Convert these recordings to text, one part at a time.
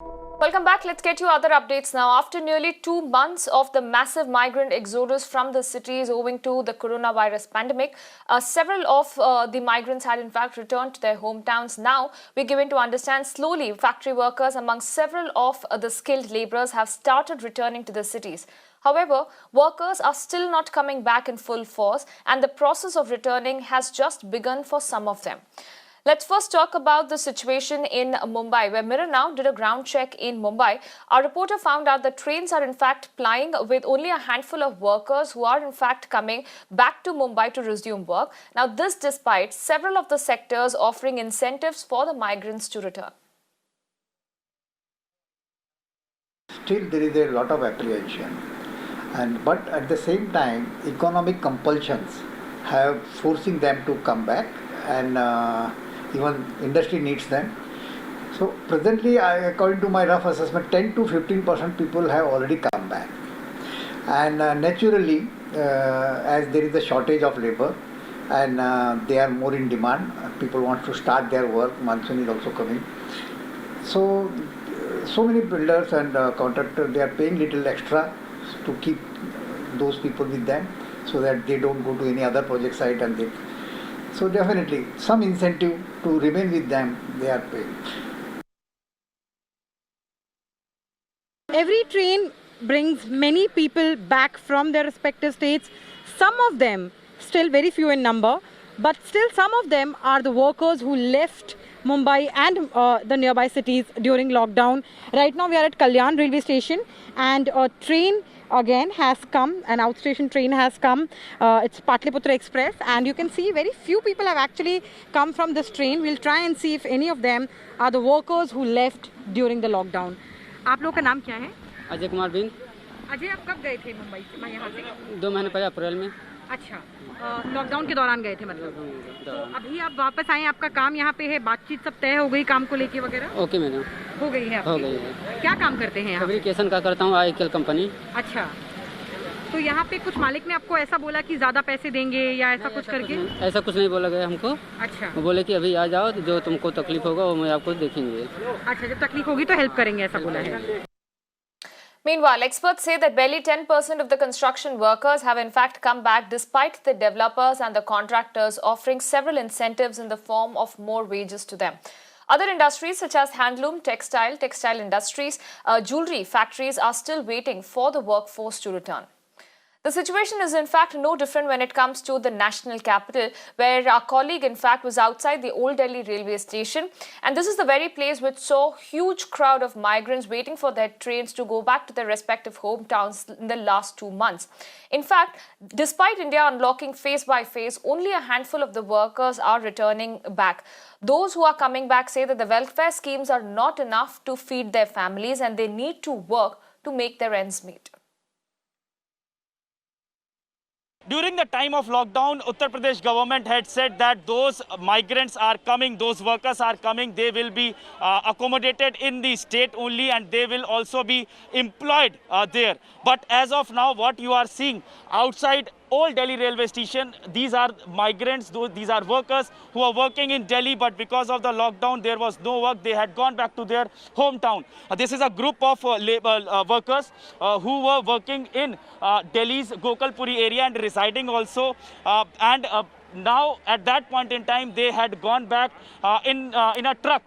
Welcome back. Let's get you other updates now. After nearly 2 months of the massive migrant exodus from the cities owing to the coronavirus pandemic, several of the migrants had in fact returned to their hometowns. Now, we're given to understand slowly factory workers among several of the skilled laborers have started returning to the cities. However, workers are still not coming back in full force, and the process of returning has just begun for some of them. Let's first talk about the situation in Mumbai, where Mirror Now did a ground check in Mumbai. Our reporter found out that trains are in fact plying with only a handful of workers who are in fact coming back to Mumbai to resume work. Now, this despite several of the sectors offering incentives for the migrants to return. Still, there is a lot of apprehension, but at the same time, economic compulsions have forcing them to come back, and even industry needs them. So presently, according to my rough assessment, 10 to 15% people have already come back, and naturally, as there is a shortage of labor and they are more in demand, people want to start their work. Monsoon is also coming, so many builders and contractors, they are paying little extra to keep those people with them so that they don't go to any other project site, and so definitely some incentive to remain with them they are paying. Every train brings many people back from their respective states. Some of them still very few in number, but still some of them are the workers who left Mumbai and the nearby cities during lockdown. Right now we are at Kalyan railway station, and a train again has come, an outstation train has come. It's Patliputra Express, and you can see very few people have actually come from this train. We'll try and see if any of them are the workers who left during the lockdown. आप लोग का नाम क्या है? अजय कुमार बिन। अजय, आप कब गए थे मुंबई से, यहाँ से? 2 महीने पहले अप्रैल में। अच्छा, लॉकडाउन के दौरान गए थे मतलब? तो अभी आप वापस आए, आपका काम यहाँ पे है, बातचीत सब तय हो गई काम को लेके वगैरह? ओके मैडम, हो गई है? हो गई है। क्या काम करते हैं यहाँ? फैब्रिकेशन का करता हूँ, IKL कंपनी। अच्छा, तो यहाँ पे कुछ मालिक ने आपको ऐसा बोला कि ज्यादा पैसे देंगे या ऐसा कुछ करके? ऐसा कुछ नहीं बोला गया हमको। अच्छा, वो बोले कि अभी आ जाओ, जो तुमको तकलीफ होगा वो मैं आपको देखेंगे। अच्छा, जब तकलीफ होगी तो हेल्प करेंगे, ऐसा बोला है। Meanwhile, experts say that barely 10% of the construction workers have in fact come back, despite the developers and the contractors offering several incentives in the form of more wages to them. Other industries such as handloom, textile industries, jewelry factories are still waiting for the workforce to return. The situation is in fact no different when it comes to the national capital, where our colleague in fact was outside the Old Delhi railway station, and this is the very place which saw huge crowd of migrants waiting for their trains to go back to their respective hometowns in the last 2 months. In fact, despite India unlocking phase by phase, only a handful of the workers are returning back. Those who are coming back say that the welfare schemes are not enough to feed their families, and they need to work to make their ends meet. During the time of lockdown, Uttar Pradesh government had said that those migrants are coming, those workers are coming, they will be accommodated in the state only, and they will also be employed there. But as of now, what you are seeing outside Old Delhi railway station, these are migrants, these are workers who are working in Delhi, but because of the lockdown there was no work. They had gone back to their hometown. This is a group of workers who were working in Delhi's Gokalpuri area and residing also, now at that point in time they had gone back in a truck.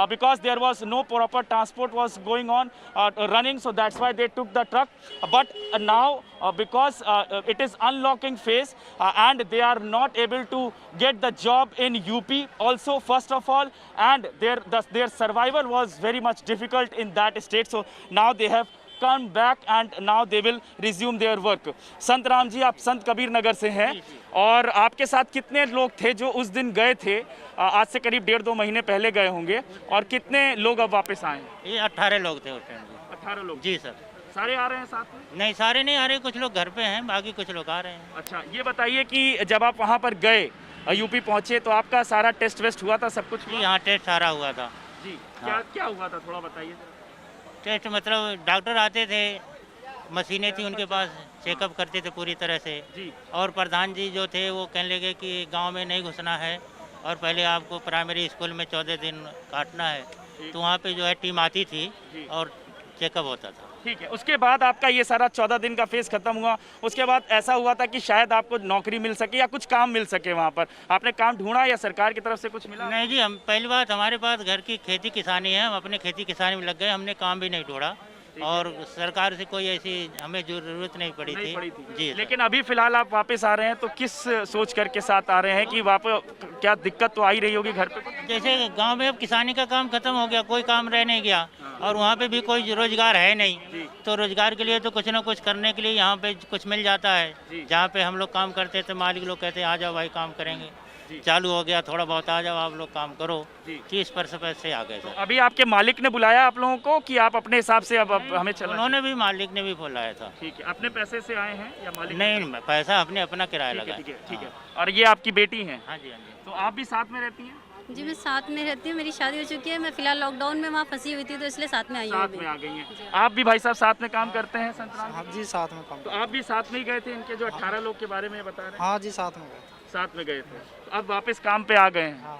Because there was no proper transport was going on, running, so that's why they took the truck. But now because it is unlocking phase and they are not able to get the job in UP also, first of all, and their survival was very much difficult in that state, so now they have come back and now they will resume their work. संत राम जी, आप संत कबीर नगर से हैं और आपके साथ कितने लोग थे जो उस दिन गए थे? आज से करीब 1.5-2 महीने पहले गए होंगे, और कितने लोग अब वापस आए? ये 18 लोग थे उस टाइम। 18 लोग? जी सर। सारे आ रहे हैं साथ में? नहीं, सारे नहीं आ रहे, कुछ लोग घर पे हैं, बाकी कुछ लोग आ रहे हैं। अच्छा, ये बताइए कि जब आप वहाँ पर गए, यूपी पहुँचे, तो आपका सारा टेस्ट वेस्ट हुआ था, सब कुछ? जी हाँ, टेस्ट सारा हुआ था जी। हाँ। क्या हुआ था, थोड़ा बताइए। टेस्ट मतलब डॉक्टर आते थे, मशीनें थी उनके पास, चेकअप करते थे पूरी तरह से जी। और प्रधान जी जो थे वो कहने लगे कि गांव में नहीं घुसना है और पहले आपको प्राइमरी स्कूल में 14 दिन काटना है, तो वहाँ पे जो है टीम आती थी और चेकअप होता था। ठीक है, उसके बाद आपका ये सारा 14 दिन का फेज खत्म हुआ, उसके बाद ऐसा हुआ था कि शायद आपको नौकरी मिल सके या कुछ काम मिल सके वहाँ पर, आपने काम ढूंढा या सरकार की तरफ से कुछ मिला? नहीं जी, हम पहली बात हमारे पास घर की खेती किसानी है, हम अपने खेती किसानी में लग गए, हमने काम भी नहीं ढूंढा और सरकार से कोई ऐसी हमें जरूरत नहीं पड़ी थी। जी सर। लेकिन अभी फिलहाल आप वापस आ रहे हैं तो किस सोच करके साथ आ रहे हैं कि वापस क्या दिक्कत तो आ ही रही होगी घर पे? जैसे गांव में अब किसानी का काम खत्म हो गया, कोई काम रह नहीं गया और वहाँ पे भी कोई रोजगार है नहीं, तो रोजगार के लिए तो कुछ ना कुछ करने के लिए यहाँ पे कुछ मिल जाता है। जहाँ पे हम लोग काम करते थे मालिक लोग कहते हैं आ जाओ भाई काम करेंगे, चालू हो गया थोड़ा बहुत आ जाओ आप लोग काम करो, 30% से आ गए सर। अभी आपके मालिक ने बुलाया आप लोगों को कि आप अपने हिसाब से अब हमें चलना? उन्होंने भी मालिक ने भी बुलाया था। ठीक है, अपने पैसे से आए हैं या मालिक? नहीं, पैसा अपने अपना किराया लगा। ठीक है। और ये आपकी बेटी है? हाँ जी, हाँ जी। तो आप भी साथ में रहती हैं? जी मैं साथ में रहती हूँ, मेरी शादी हो चुकी है, मैं फिलहाल लॉकडाउन में वहाँ फंसी हुई थी तो इसलिए साथ में आई हूँ। साथ में आ गई हैं। आप भी भाई साहब साथ में काम करते हैं संतराम? हाँ जी, साथ में काम। तो आप भी साथ में ही गए थे इनके जो 18 लोग के बारे में बता रहे हैं? हाँ जी, साथ में गए। साथ में गए थे, तो अब वापस काम पे आ गए हैं। हाँ।